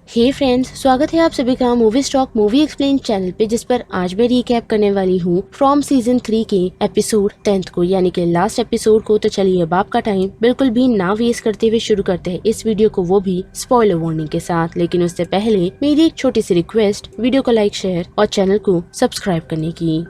हे friends, स्वागत है आप सभी का movie stock movie explain channel पे, जिस पर आज मैं रिकैप करने वाली हूँ फ्रॉम सीजन 3 के एपिसोड 10 को, यानी कि लास्ट एपिसोड को। तो चलिए अब आपका टाइम बिल्कुल भी ना वेस्ट करते हुए शुरू करते हैं इस वीडियो को, वो भी स्पॉइलर वार्निंग के साथ। लेकिन उससे पहले मेरी एक छोटी सी रिक्वेस्ट, वीडियो को लाइक, शेयर और चैनल को सब्सक्राइब करने की।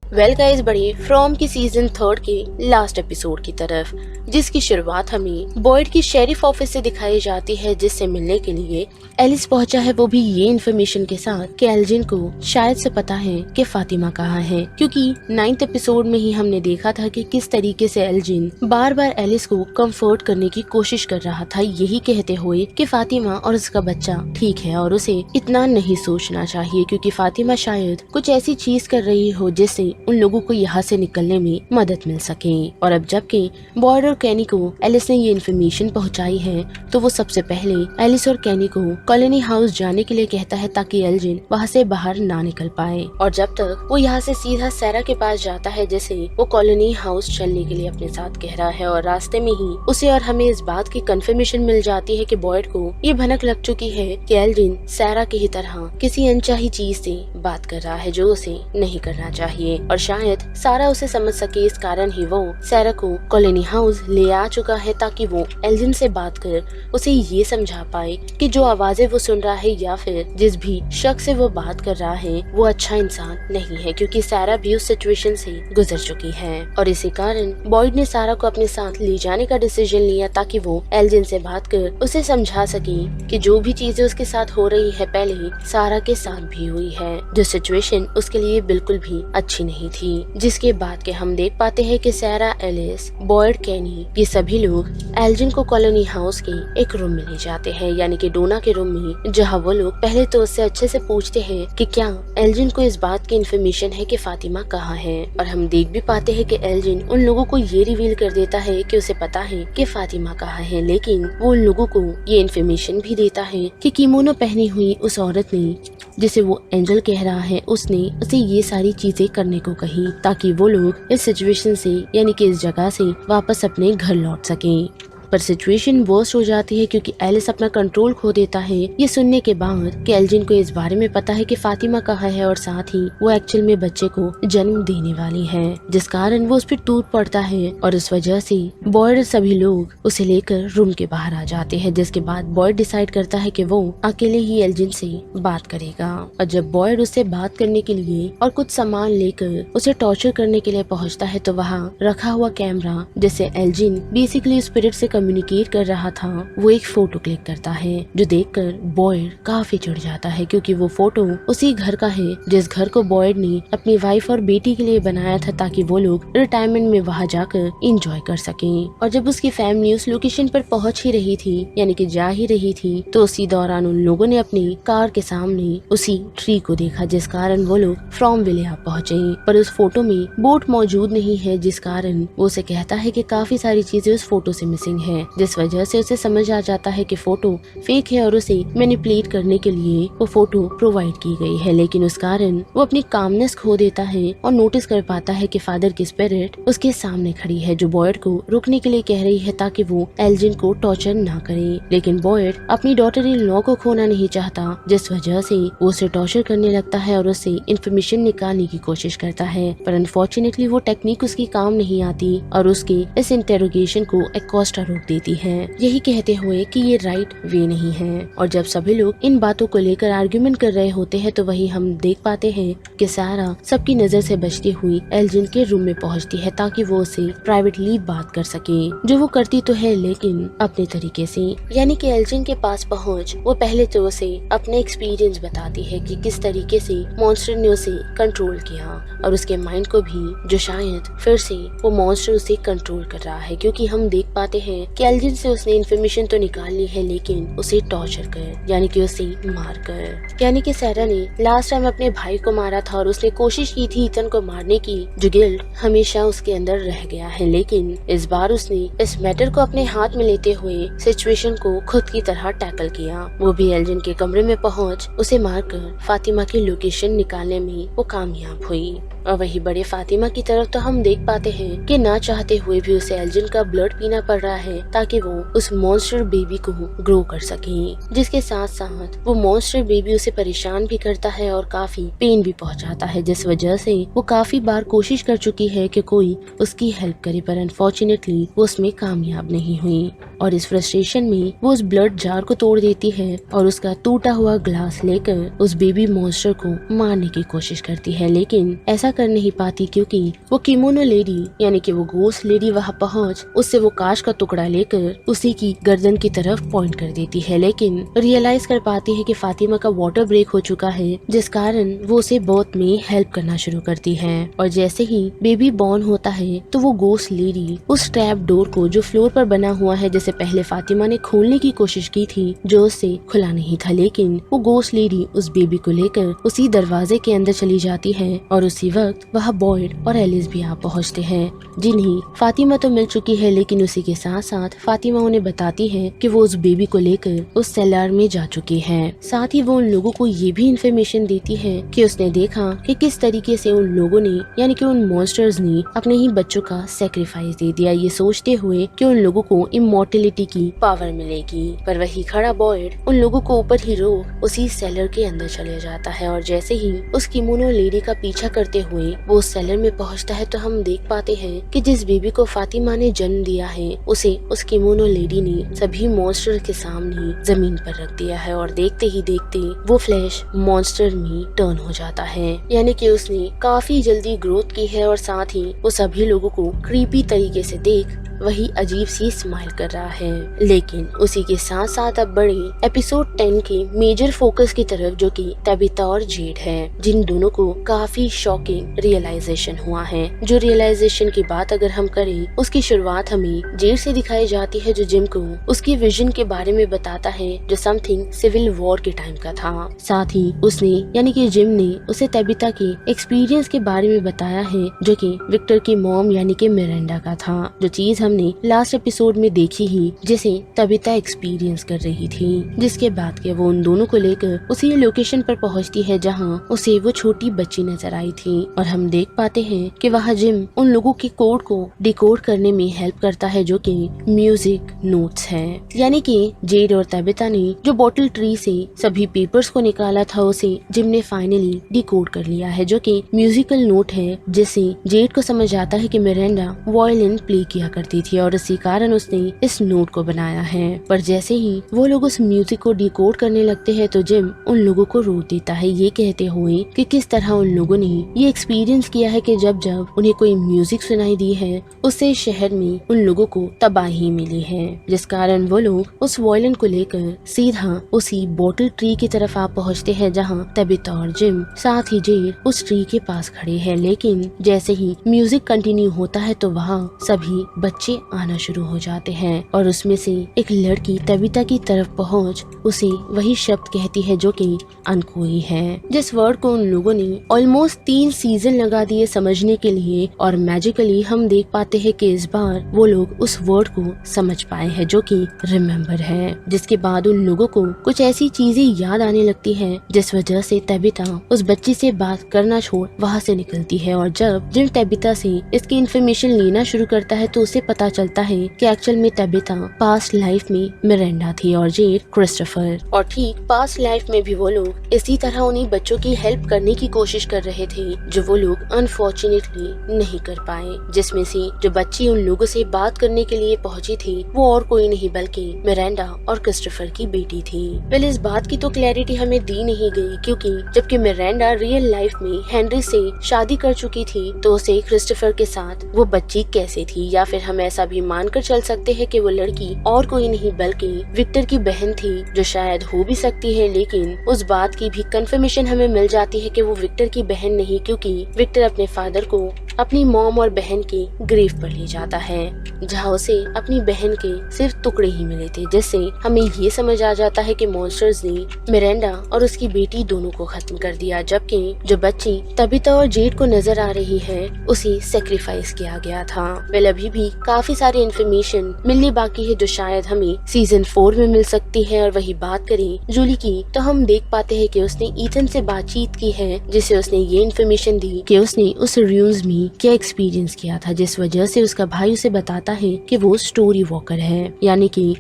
वेल गाइस, बढ़िए फ्रॉम की सीजन 3 के लास्ट एपिसोड की तरफ, जिसकी शुरुआत हमें बॉयड की शेरिफ ऑफिस से दिखाई जाती है, जिससे मिलने के लिए एलिस पहुंचा है, वो भी ये इन्फॉर्मेशन के साथ कि एल्जिन को शायद से पता है कि फातिमा कहाँ है, क्योंकि 9th एपिसोड में ही हमने देखा था कि किस तरीके से एल्जिन बार बार एलिस को कंफर्ट करने की कोशिश कर रहा था, यही कहते हुए कि फातिमा और उसका बच्चा ठीक है और उसे इतना नहीं सोचना चाहिए, क्योंकि फातिमा शायद कुछ ऐसी चीज कर रही हो जिससे उन लोगों को यहाँ से निकलने में मदद मिल सके। और अब जबकि बॉयड और कैनी को एलिस ने ये इन्फॉर्मेशन पहुंचाई है, तो वो सबसे पहले एलिस और कैनी को कॉलोनी हाउस जाने के लिए कहता है, ताकि एल्जिन वहाँ से बाहर ना निकल पाए। और जब तक वो यहाँ से सीधा सैरा के पास जाता है, जैसे वो कॉलोनी हाउस चलने के लिए अपने साथ कह रहा है, और रास्ते में ही उसे और हमें इस बात की कंफर्मेशन मिल जाती है कि बॉयड को ये भनक लग चुकी है कि एल्जिन सैरा की ही तरह किसी अनचाही चीज से बात कर रहा है जो उसे नहीं करना चाहिए, और शायद सारा उसे समझ सके। इस कारण ही वो सैरा को कॉलोनी हाउस ले आ चुका है, ताकि वो एल्जिन से बात कर उसे ये समझा पाए कि जो आवाजें वो सुन रहा है या फिर जिस भी शख्स से वो बात कर रहा है वो अच्छा इंसान नहीं है, क्योंकि सैरा भी उस सिचुएशन से गुजर चुकी है। और इसी कारण बॉयड ने सारा को अपने साथ ले जाने का डिसीजन लिया, ताकि वो एल्जिन से बात कर उसे समझा सके कि जो भी चीजें उसके साथ हो रही है पहले सारा के साथ भी हुई है, जो सिचुएशन उसके लिए बिल्कुल भी अच्छी नहीं थी। जिसके बाद के हम देख पाते हैं कि सैरा, एलिस, बॉयड, कैनी, ये सभी लोग एल्जिन को कॉलोनी हाउस के एक रूम में ले जाते हैं, यानी कि डोना के रूम में, जहां वो लोग पहले तो उससे अच्छे से पूछते हैं कि क्या एल्जिन को इस बात की इन्फॉर्मेशन है कि फातिमा कहाँ है। और हम देख भी पाते हैं कि एल्जिन उन लोगों को ये रिवील कर देता है कि उसे पता है कि फातिमा कहाँ है, लेकिन वो उन लोगों को ये इन्फॉर्मेशन भी देता है कि किमोनो पहनी हुई उस औरत ने, जिसे वो एंजल कह रहा है, उसने उसे ये सारी चीजें करने को कही, ताकि वो लोग इस सिचुएशन से, यानी कि इस जगह से वापस अपने घर लौट सकें। पर सिचुएशन वर्स्ट हो जाती है, क्योंकि एलिस अपना कंट्रोल खो देता है ये सुनने के बाद कि एल्जिन को इस बारे में पता है कि फातिमा कहाँ है, और साथ ही वो एक्चुअल में बच्चे को जन्म देने वाली है, जिस कारण वो उस पर टूट पड़ता है। और इस वजह से बॉयड सभी लोग उसे लेकर रूम के बाहर आ जाते हैं, जिसके बाद बॉयड डिसाइड करता है कि वो अकेले ही एल्जिन से बात करेगा। और जब बॉयड उससे बात करने के लिए और कुछ सामान लेकर उसे टॉर्चर करने के लिए पहुँचता है, तो वहाँ रखा हुआ कैमरा, जिससे एल्जिन बेसिकली स्पिरिट से कम्युनिकेट कर रहा था, वो एक फोटो क्लिक करता है, जो देखकर बॉयड काफी चिढ़ जाता है, क्योंकि वो फोटो उसी घर का है जिस घर को बॉयड ने अपनी वाइफ और बेटी के लिए बनाया था, ताकि वो लोग रिटायरमेंट में वहाँ जाकर एंजॉय कर सकें। और जब उसकी फैमिली उस लोकेशन पर पहुंच ही रही थी, यानी कि जा ही रही थी, तो उसी दौरान उन लोगों ने अपनी कार के सामने उसी ट्री को देखा, जिस कारण वो लोग फ्रॉम विले आ पहुंचे। पर उस फोटो में बोट मौजूद नहीं है, जिस कारण वो उसे कहता है कि काफी सारी चीजें उस फोटो से मिसिंग है, जिस वजह से उसे समझ आ जाता है कि फोटो फेक है और उसे मैनिपुलेट करने के लिए वो फोटो प्रोवाइड की गई है। लेकिन उस कारण वो अपनी कामनेस खो देता है और नोटिस कर पाता है कि फादर की स्पिरिट उसके सामने खड़ी है, जो बॉयड को रुकने के लिए कह रही है, ताकि वो एल्जिन को टॉर्चर ना करे। लेकिन बॉयड अपनी डॉटर इन लॉ को खोना नहीं चाहता, जिस वजह से वो उसे टॉर्चर करने लगता है और उससे इन्फॉर्मेशन निकालने की कोशिश करता है। पर अनफॉर्चुनेटली वो टेक्निक उसकी काम नहीं आती और उसके इस इंटेरोगेशन को एक्कोस्टा रोक देती है, यही कहते हुए कि ये राइट वे नहीं है। और जब सभी लोग इन बातों को लेकर आर्ग्यूमेंट कर रहे होते हैं, तो वही हम देख पाते हैं कि सारा सबकी नजर से बचती हुई एल्जिन के रूम में पहुंचती है, ताकि वो उसे प्राइवेटली बात कर सके, जो वो करती तो है लेकिन अपने तरीके से। यानी कि एल्जिन के पास पहुंच वो पहले तो उसे अपने एक्सपीरियंस बताती है कि किस तरीके से मॉन्स्टर ने उसे कंट्रोल किया, और उसके माइंड को भी, जो शायद फिर से वो मॉन्स्टर उसे कंट्रोल कर रहा है, क्योंकि हम देख पाते हैं कि एल्जिन से उसने इन्फॉर्मेशन तो निकाल ली है, लेकिन उसे टॉर्चर कर, यानी कि उसे मार कर। यानी कि सैरा ने लास्ट टाइम अपने भाई को मारा था और उसने कोशिश की थी ईथन को मारने की, जो गिल्ट हमेशा उसके अंदर रह गया है, लेकिन इस बार उसने इस मैटर को अपने हाथ में लेते हुए सिचुएशन को खुद की तरह टैकल किया। वो भी एल्जिन के कमरे में पहुंच उसे मारकर फातिमा की लोकेशन निकालने में वो कामयाब हुई। और वही बड़े फातिमा की तरफ तो हम देख पाते हैं कि ना चाहते हुए भी उसे एल्जिन का ब्लड पीना पड़ रहा है, है ताकि वो उस मॉन्स्टर बेबी को ग्रो कर सके। जिसके साथ साथ वो मॉन्स्टर बेबी उसे परेशान भी करता है और काफी पेन भी पहुंचाता है, जिस वजह से वो काफी बार कोशिश कर चुकी है कि कोई उसकी हेल्प करे, पर अनफॉर्चुनेटली वो उसमें कामयाब नहीं हुई। और इस फ्रस्ट्रेशन में वो उस ब्लड जार को तोड़ देती है और उसका टूटा हुआ ग्लास लेकर उस बेबी मॉन्स्टर को मारने की कोशिश करती है, लेकिन ऐसा कर नहीं पाती क्योंकि वो किमोनो लेडी यानी कि वो घोस्ट लेडी वहां पहुंच उससे वो कांच का टुकड़ा लेकर उसी की गर्दन की तरफ पॉइंट कर देती है, लेकिन रियलाइज कर पाती है कि फातिमा का वाटर ब्रेक हो चुका है, जिस कारण वो उसे बहुत में हेल्प करना शुरू करती है। और जैसे ही बेबी बॉर्न होता है तो वो घोस्ट लेडी उस ट्रैप डोर को जो फ्लोर पर बना हुआ है, जैसे पहले फातिमा ने खोलने की कोशिश की थी, जो उससे खुला नहीं था, लेकिन वो घोस्ट लेडी उस बेबी को लेकर उसी दरवाजे के अंदर चली जाती है और उसी वक्त वहाँ बॉयड और एलिस भी आ पहुँचते हैं, जिन्हें फातिमा तो मिल चुकी है, लेकिन उसी के साथ साथ फातिमा उन्हें बताती है कि वो उस बेबी को लेकर उस सेलर में जा चुकी है। साथ ही वो उन लोगों को ये भी इन्फॉर्मेशन देती है कि उसने देखा कि किस तरीके से उन लोगों ने यानी कि उन मॉन्स्टर्स ने अपने ही बच्चों का सेक्रीफाइस दे दिया, ये सोचते हुए कि उन लोगों को इमॉर्टेलिटी की पावर मिलेगी। पर वही खड़ा बॉयड उन लोगों को ऊपर ही रोक उसी सेलर के अंदर चले जाता है और जैसे ही उस किमोनो लेडी का पीछा करते हुए वो उस सेलर में पहुंचता है तो हम देख पाते हैं कि जिस बेबी को फातिमा ने जन्म दिया है उसे उस किमोनो लेडी ने सभी मॉन्स्टर के सामने जमीन पर रख दिया है और देखते ही देखते वो फ्लैश मॉन्स्टर में टर्न हो जाता है, यानी कि उसने काफी जल्दी ग्रोथ की है और साथ ही वो सभी लोगों को क्रीपी तरीके से देख वही अजीब सी स्माइल कर रहा है। लेकिन उसी के साथ साथ अब बढ़े एपिसोड 10 के मेजर फोकस की तरफ, जो कि तबिता और जेड है, जिन दोनों को काफी शॉकिंग रियलाइजेशन हुआ है। जो रियलाइजेशन की बात अगर हम करें, उसकी शुरुआत हमें जेड से दिखाई जाती है, जो जिम को उसकी विजन के बारे में बताता है जो समथिंग सिविल वॉर के टाइम का था। साथ ही उसने यानी कि जिम ने उसे तबिता के एक्सपीरियंस के बारे में बताया है, जो कि विक्टर की मॉम यानी कि मिरांडा का था, जो चीज हमने लास्ट एपिसोड में देखी ही, जिसे तबिता एक्सपीरियंस कर रही थी। जिसके बाद के वो उन दोनों को लेकर उसी लोकेशन पर पहुंचती है जहां उसे वो छोटी बच्ची नजर आई थी और हम देख पाते हैं कि वहाँ जिम उन लोगों के कोड को डिकोड करने में हेल्प करता है, जो कि म्यूजिक नोट्स है। यानी कि जेड और तबिता ने जो बॉटल ट्री से सभी पेपर्स को निकाला था उसे जिम ने फाइनली डिकोड कर लिया है, जो कि म्यूजिकल नोट है, जिससे जेड को समझ आता है कि मिरांडा वायलिन प्ले किया करती थी और इसी कारण उसने इस नोट को बनाया है। पर जैसे ही वो लोग उस म्यूजिक को डिकोड करने लगते हैं तो जिम उन लोगों को रोक देता है, ये कहते हुए कि किस तरह उन लोगों ने ये एक्सपीरियंस किया है कि जब जब उन्हें कोई म्यूजिक सुनाई दी है उससे शहर में उन लोगों को तबाही मिली है, जिस कारण वो लोग उस वायलिन को लेकर सीधा उसी बॉटल ट्री की तरफ आ पहुँचते हैं जहाँ तबिता और जिम साथ ही जेड उस ट्री के पास खड़े हैं। लेकिन जैसे ही म्यूजिक कंटिन्यू होता है तो वहाँ सभी बच्चे आना शुरू हो जाते हैं और उसमें से एक लड़की तबिता की तरफ पहुंच उसे वही शब्द कहती है जो कि अनकोई है, जिस वर्ड को उन लोगों ने ऑलमोस्ट 3 सीजन लगा दिए समझने के लिए और मैजिकली हम देख पाते हैं कि इस बार वो लोग उस वर्ड को समझ पाए हैं, जो कि रिमेम्बर है। जिसके बाद उन लोगों को कुछ ऐसी चीजें याद आने लगती है जिस वजह से तबिता उस बच्ची से बात करना छोड़ वहाँ से निकलती है और जब जिम तबिता से इसकी इन्फॉर्मेशन लेना शुरू करता है तो उसे पता चलता है कि एक्चुअल में तबिता पास्ट लाइफ में मिरांडा थी और जेड क्रिस्टोफर, और ठीक पास्ट लाइफ में भी वो लोग इसी तरह उन्हीं बच्चों की हेल्प करने की कोशिश कर रहे थे जो वो लोग अनफॉर्चुनेटली नहीं कर पाए, जिसमें से जो बच्ची उन लोगों से बात करने के लिए पहुंची थी वो और कोई नहीं बल्कि मिरांडा और क्रिस्टोफर की बेटी थी। वेल इस बात की तो क्लैरिटी हमें दी नहीं गई क्योंकि जबकि मिरांडा रियल लाइफ में हेनरी से शादी कर चुकी थी तो उसे क्रिस्टोफर के साथ वो बच्ची कैसे थी, या फिर हम ऐसा भी मानकर चल सकते हैं कि वो लड़की और कोई नहीं बल्कि विक्टर की बहन थी, जो शायद हो भी सकती है, लेकिन उस बात की भी कंफर्मेशन हमें मिल जाती है कि वो विक्टर की बहन नहीं, क्योंकि विक्टर अपने फादर को अपनी मॉम और बहन के ग्रेव पर ले जाता है जहाँ उसे अपनी बहन के सिर्फ टुकड़े ही मिले थे, जिससे हमें ये समझ आ जाता है कि मॉन्स्टर्स ने मिरांडा और उसकी बेटी दोनों को खत्म कर दिया, जबकि जो बच्ची तबिता और जेड को नजर आ रही है उसे सेक्रीफाइस किया गया था। वेल अभी भी काफी सारी इन्फॉर्मेशन मिलनी बाकी है जो शायद हमें सीजन 4 में मिल सकती है। और वही बात करें जूली की तो हम देख पाते हैं कि उसने ईथन से बातचीत की है जिसे उसने ये इन्फॉर्मेशन दी कि उसने उस रूम्स में जूली क्या एक्सपीरियंस किया था जिस वजह से उसका भाई उसे बताता है कि वो स्टोरी वॉकर है, यानी कि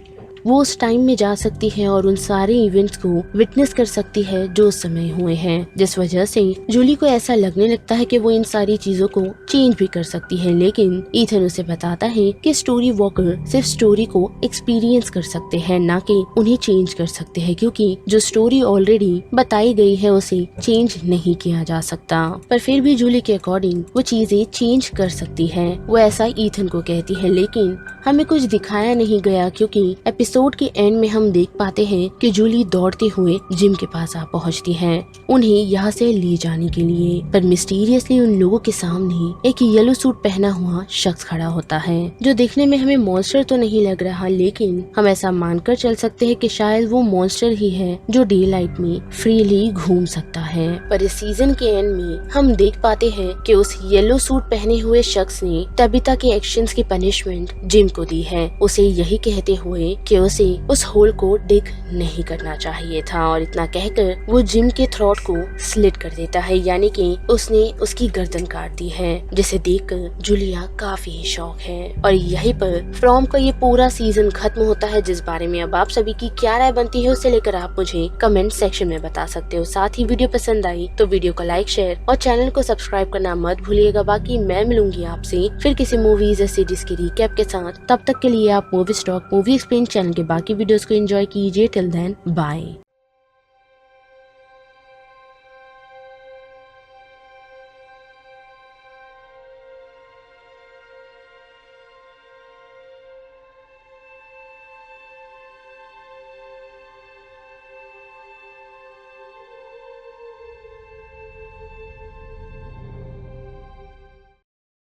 वो उस टाइम में जा सकती है और उन सारे इवेंट्स को विटनेस कर सकती है जो उस समय हुए हैं, जिस वजह से जूली को ऐसा लगने लगता है कि वो इन सारी चीजों को चेंज भी कर सकती है। लेकिन ईथन उसे बताता है कि स्टोरी वॉकर सिर्फ स्टोरी को एक्सपीरियंस कर सकते हैं, ना कि उन्हें चेंज कर सकते हैं, क्योंकि जो स्टोरी ऑलरेडी बताई गई है उसे चेंज नहीं किया जा सकता। पर फिर भी जूली के अकॉर्डिंग वो चीजें चेंज कर सकती है, वो ऐसा ईथन को कहती है। लेकिन हमें कुछ दिखाया नहीं गया, क्योंकि एपिसोड के एंड में हम देख पाते हैं कि जूली दौड़ते हुए जिम के पास आ पहुंचती है उन्हें यहाँ से ले जाने के लिए। पर मिस्टीरियसली उन लोगों के सामने एक येलो सूट पहना हुआ शख्स खड़ा होता है, जो देखने में हमें मॉन्स्टर तो नहीं लग रहा, लेकिन हम ऐसा मानकर चल सकते हैं कि शायद वो मॉन्स्टर ही है जो डे लाइट में फ्रीली घूम सकता है। पर इस सीजन के एंड में हम देख पाते हैं कि उस येलो सूट पहने हुए शख्स ने तबिता के एक्शंस की पनिशमेंट जिम को दी है, उसे यही कहते हुए कि उसे उस होल को डिग नहीं करना चाहिए था। और इतना कहकर वो जिम के थ्रोट को स्लिट कर देता है, यानी कि उसने उसकी गर्दन काट दी है, जिसे देखकर जूलिया काफी शॉक है। और यहीं पर फ्रॉम का ये पूरा सीजन खत्म होता है, जिस बारे में अब आप सभी की क्या राय बनती है उसे लेकर आप मुझे कमेंट सेक्शन में बता सकते हो। साथ ही वीडियो पसंद आई तो वीडियो को लाइक, शेयर और चैनल को सब्सक्राइब करना मत भूलिएगा। बाकी मैं मिलूंगी आपसे फिर किसी मूवीज या सीरीज की रिकैप के साथ। तब तक के लिए आप movie stock movie explain channel के बाकी वीडियोस को एंजॉय कीजिए। Till then bye.